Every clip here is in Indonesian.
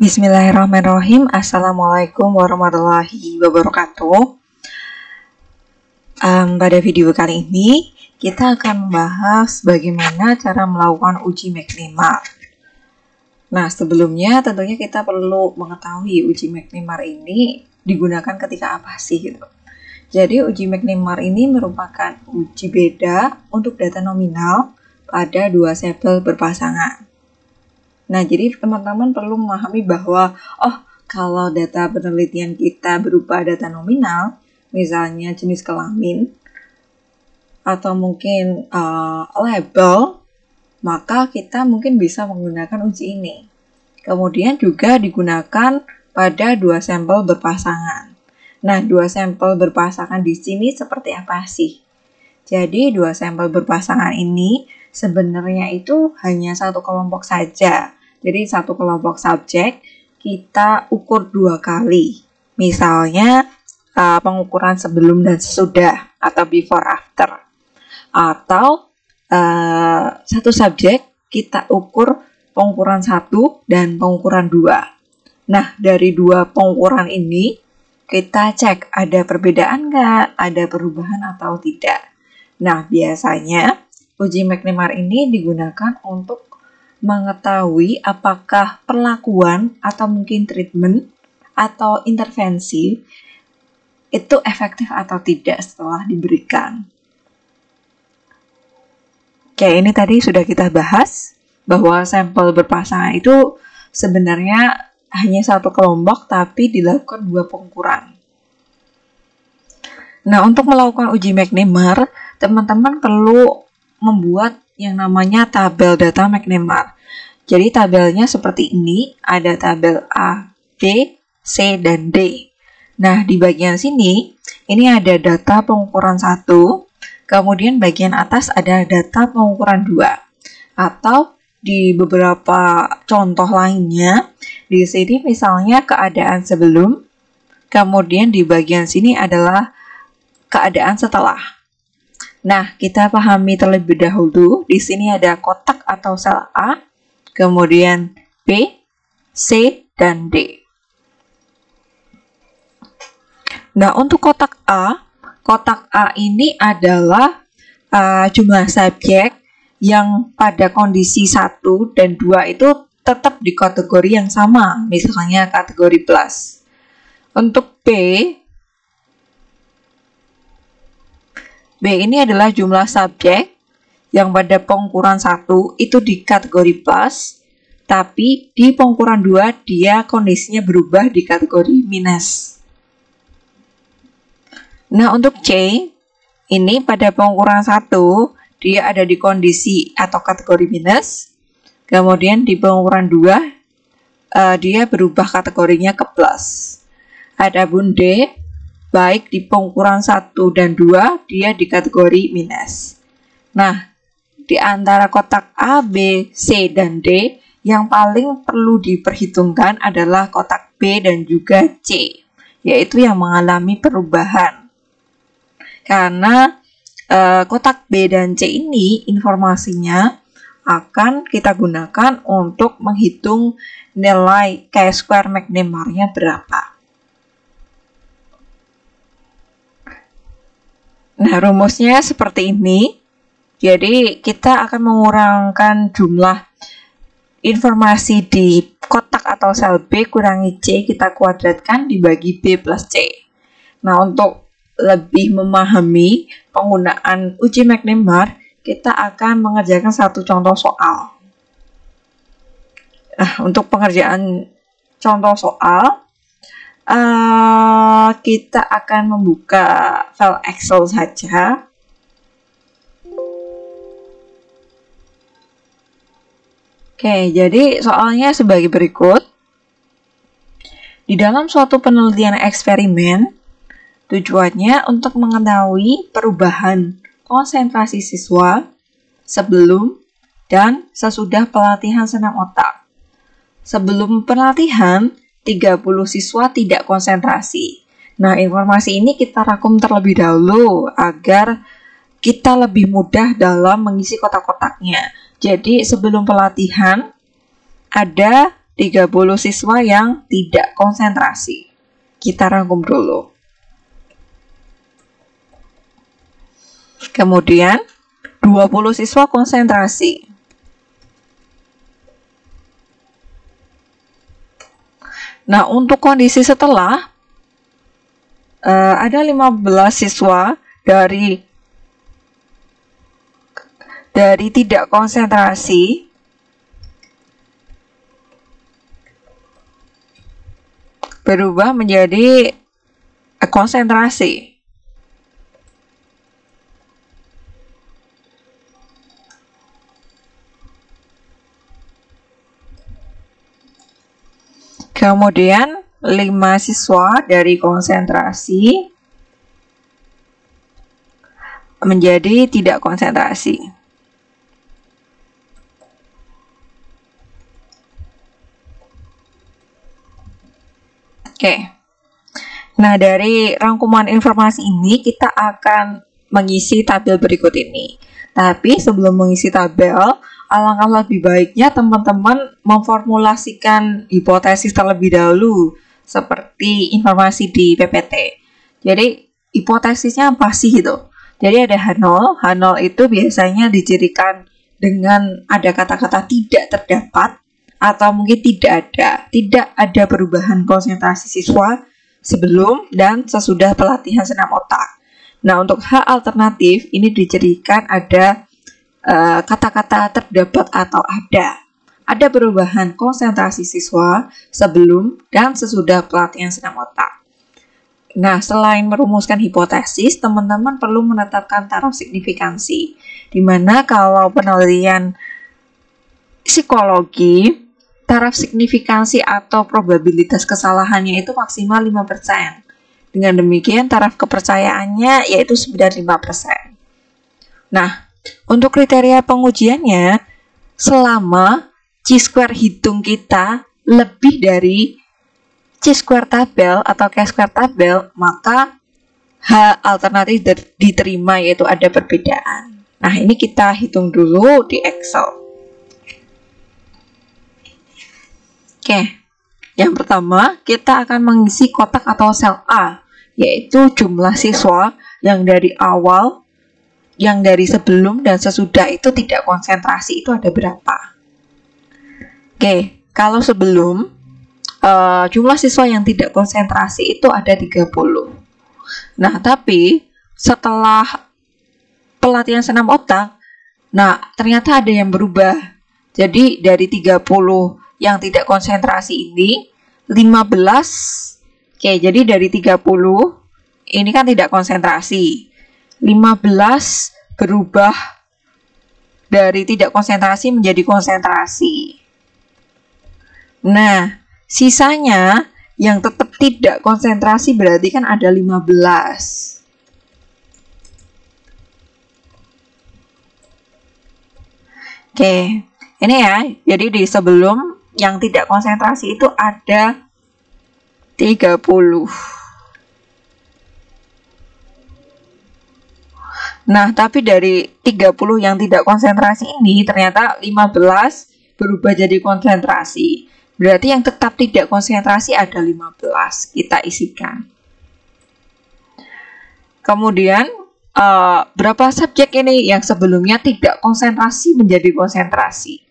Bismillahirrahmanirrahim. Assalamualaikum warahmatullahi wabarakatuh. Pada video kali ini kita akan membahas bagaimana cara melakukan uji McNemar. Nah, sebelumnya tentunya kita perlu mengetahui uji McNemar ini digunakan ketika apa sih gitu. Jadi uji McNemar ini merupakan uji beda untuk data nominal pada dua sampel berpasangan. Nah, jadi teman-teman perlu memahami bahwa, kalau data penelitian kita berupa data nominal, misalnya jenis kelamin, atau mungkin label, maka kita mungkin bisa menggunakan uji ini. Kemudian juga digunakan pada dua sampel berpasangan. Nah, dua sampel berpasangan di sini seperti apa sih? Jadi, dua sampel berpasangan ini sebenarnya itu hanya satu kelompok saja. Jadi satu kelompok subjek kita ukur dua kali. Misalnya pengukuran sebelum dan sesudah atau before after. Atau satu subjek kita ukur pengukuran 1 dan pengukuran 2. Nah, dari dua pengukuran ini kita cek ada perbedaan nggak, ada perubahan atau tidak. Nah, biasanya uji McNemar ini digunakan untuk mengetahui apakah perlakuan atau mungkin treatment atau intervensi itu efektif atau tidak setelah diberikan. Oke, ini tadi sudah kita bahas bahwa sampel berpasangan itu sebenarnya hanya satu kelompok tapi dilakukan dua pengukuran. Nah, untuk melakukan uji McNemar, teman-teman perlu membuat yang namanya tabel data McNemar. Jadi tabelnya seperti ini, ada tabel A, B, C, dan D. Nah, di bagian sini, ini ada data pengukuran 1, kemudian bagian atas ada data pengukuran 2. Atau di beberapa contoh lainnya, di sini misalnya keadaan sebelum, kemudian di bagian sini adalah keadaan setelah. Nah, kita pahami terlebih dahulu. Di sini ada kotak atau sel A, kemudian B, C, dan D. Nah, untuk kotak A ini adalah jumlah subjek yang pada kondisi 1 dan 2 itu tetap di kategori yang sama, misalnya kategori plus. Untuk B ini adalah jumlah subjek yang pada pengukuran 1 itu di kategori plus, tapi di pengukuran 2 dia kondisinya berubah di kategori minus. Nah, untuk C, ini pada pengukuran 1 dia ada di kondisi atau kategori minus, kemudian di pengukuran 2 dia berubah kategorinya ke plus. Adapun D, baik di pengukuran 1 dan 2, dia di kategori minus. Nah, di antara kotak A, B, C, dan D, yang paling perlu diperhitungkan adalah kotak B dan juga C, yaitu yang mengalami perubahan. Karena kotak B dan C ini informasinya akan kita gunakan untuk menghitung nilai chi-square McNemar-nya berapa. Nah, rumusnya seperti ini. Jadi, kita akan mengurangkan jumlah informasi di kotak atau sel B kurangi C, kita kuadratkan dibagi B plus C. Nah, untuk lebih memahami penggunaan uji McNemar, kita akan mengerjakan satu contoh soal. Nah, untuk pengerjaan contoh soal, kita akan membuka file Excel saja. Oke, jadi soalnya sebagai berikut. Di dalam suatu penelitian eksperimen, tujuannya untuk mengetahui perubahan konsentrasi siswa sebelum dan sesudah pelatihan senam otak. Sebelum pelatihan, 30 siswa tidak konsentrasi. Nah, informasi ini kita rangkum terlebih dahulu agar kita lebih mudah dalam mengisi kotak-kotaknya. Jadi, sebelum pelatihan ada 30 siswa yang tidak konsentrasi. Kita rangkum dulu. Kemudian 20 siswa konsentrasi. Nah, untuk kondisi setelah ada 15 siswa dari tidak konsentrasi berubah menjadi konsentrasi. Kemudian 5 siswa dari konsentrasi menjadi tidak konsentrasi. Oke. Nah, dari rangkuman informasi ini kita akan mengisi tabel berikut ini. Tapi sebelum mengisi tabel, alangkah lebih baiknya teman-teman memformulasikan hipotesis terlebih dahulu, seperti informasi di PPT. Jadi, hipotesisnya apa sih gitu? Jadi ada H0. H0 itu biasanya dicirikan dengan ada kata-kata tidak terdapat, atau mungkin tidak ada perubahan konsentrasi siswa sebelum dan sesudah pelatihan senam otak. Nah, untuk H alternatif ini dicirikan ada kata-kata terdapat atau ada perubahan konsentrasi siswa sebelum dan sesudah pelatihan senam otak. Nah, selain merumuskan hipotesis, teman-teman perlu menetapkan taraf signifikansi, di mana kalau penelitian psikologi, taraf signifikansi atau probabilitas kesalahannya itu maksimal 5%. Dengan demikian, taraf kepercayaannya yaitu 95%. Nah, untuk kriteria pengujiannya, selama chi-square hitung kita lebih dari chi-square tabel atau chi-square tabel, maka H alternatif diterima, yaitu ada perbedaan. Nah, ini kita hitung dulu di Excel. Oke, yang pertama kita akan mengisi kotak atau sel A, yaitu jumlah siswa yang dari awal, yang dari sebelum dan sesudah itu tidak konsentrasi itu ada berapa. Oke, kalau sebelum jumlah siswa yang tidak konsentrasi itu ada 30. Nah, tapi setelah pelatihan senam otak, nah ternyata ada yang berubah. Jadi dari 30 yang tidak konsentrasi ini 15. Oke, jadi dari 30 ini kan tidak konsentrasi. 15 berubah dari tidak konsentrasi menjadi konsentrasi. Nah, sisanya yang tetap tidak konsentrasi berarti kan ada 15. Oke, ini ya. Jadi di sebelum yang tidak konsentrasi itu ada 30. Nah, tapi dari 30 yang tidak konsentrasi ini ternyata 15 berubah jadi konsentrasi. Berarti yang tetap tidak konsentrasi ada 15. Kita isikan. Kemudian berapa subjek ini yang sebelumnya tidak konsentrasi menjadi konsentrasi?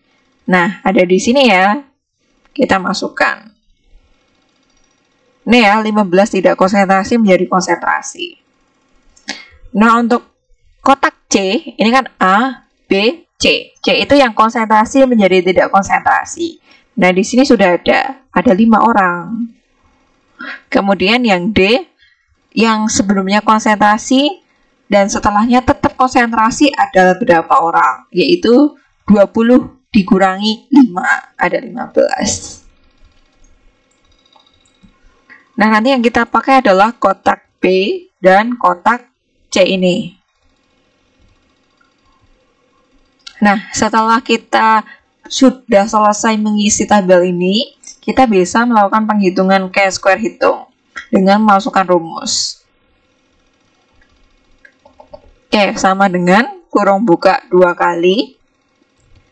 Nah, ada di sini ya. Kita masukkan. Ini ya, 15 tidak konsentrasi menjadi konsentrasi. Nah, untuk kotak C, ini kan A, B, C. C itu yang konsentrasi menjadi tidak konsentrasi. Nah, di sini sudah ada 5 orang. Kemudian yang D, yang sebelumnya konsentrasi dan setelahnya tetap konsentrasi ada berapa orang? Yaitu 20 dikurangi 5, ada 15. Nah, nanti yang kita pakai adalah kotak B dan kotak C ini. Nah, setelah kita sudah selesai mengisi tabel ini, kita bisa melakukan penghitungan chi-square hitung dengan memasukkan rumus. Oke, sama dengan kurung buka 2 kali.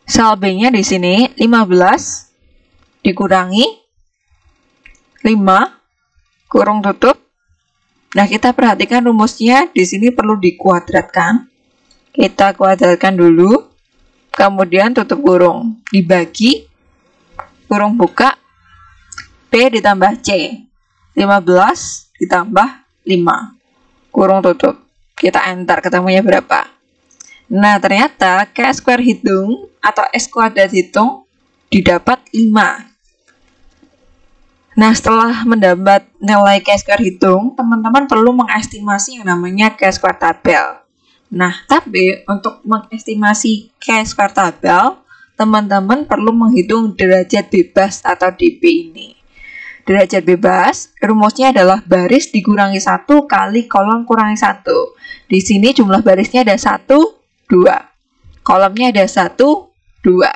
Sel B-nya di sini 15 dikurangi 5 kurung tutup. Nah, kita perhatikan rumusnya di sini perlu dikuadratkan. Kita kuadratkan dulu, kemudian tutup kurung, dibagi kurung buka P ditambah C, 15 ditambah 5 kurung tutup. Kita enter, ketemunya berapa? Nah, ternyata K square hitung atau S kuadrat hitung didapat 5. Nah, setelah mendapat nilai K square hitung, teman-teman perlu mengestimasi yang namanya K square tabel. Nah, tapi untuk mengestimasi K square tabel, teman-teman perlu menghitung derajat bebas atau dB ini. Derajat bebas, rumusnya adalah baris dikurangi 1 kali kolom kurangi 1. Di sini jumlah barisnya ada 1, 2. Kolomnya ada 1, 2.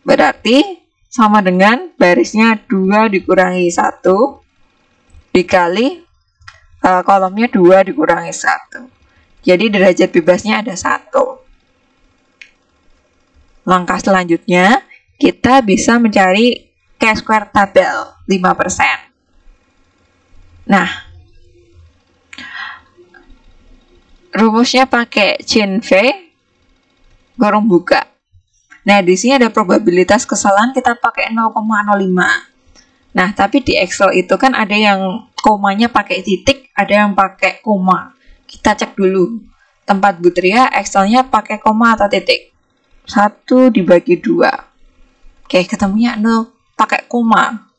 Berarti sama dengan barisnya 2 dikurangi 1 dikali kolomnya 2 dikurangi 1. Jadi derajat bebasnya ada 1. Langkah selanjutnya, kita bisa mencari K square tabel 5%. Nah, rumusnya pakai chain V kurung buka. Nah, di sini ada probabilitas kesalahan kita pakai 0,05. Nah, tapi di Excel itu kan ada yang komanya pakai titik, ada yang pakai koma. Kita cek dulu. Tempat Butria, Excel-nya pakai koma atau titik. 1 dibagi 2. Oke, ketemunya 0 pakai koma.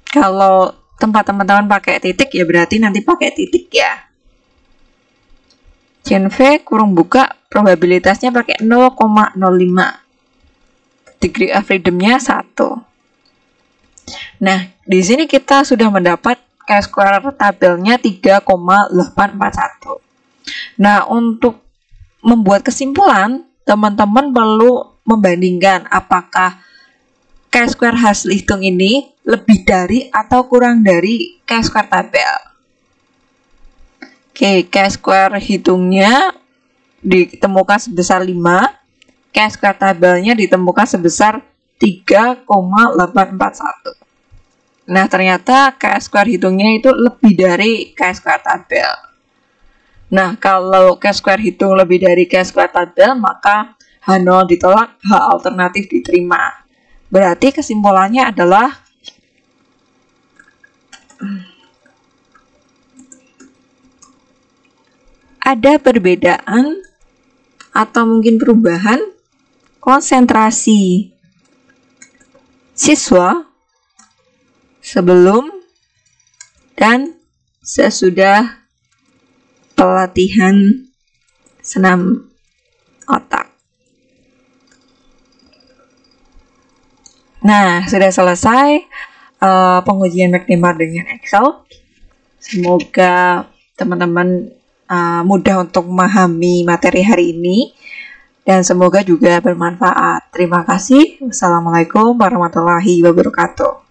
Kalau tempat teman-teman pakai titik, ya berarti nanti pakai titik ya. Chain V kurung buka, probabilitasnya pakai 0,05. Degree of freedom-nya 1. Nah, di sini kita sudah mendapat K square tabelnya 3,841. Nah, untuk membuat kesimpulan, teman-teman perlu membandingkan apakah K square hasil hitung ini lebih dari atau kurang dari K square tabel. Oke, K square hitungnya ditemukan sebesar 5, K square tabelnya ditemukan sebesar 3,841. Nah, ternyata K square hitungnya itu lebih dari K square tabel. Nah, kalau K square hitung lebih dari K square tabel, maka H0 ditolak, H alternatif diterima. Berarti kesimpulannya adalah ada perbedaan atau mungkin perubahan konsentrasi siswa sebelum dan sesudah pelatihan senam otak. Nah, sudah selesai pengujian McNemar dengan Excel. Semoga teman-teman mudah untuk memahami materi hari ini dan semoga juga bermanfaat. Terima kasih. Wassalamualaikum warahmatullahi wabarakatuh.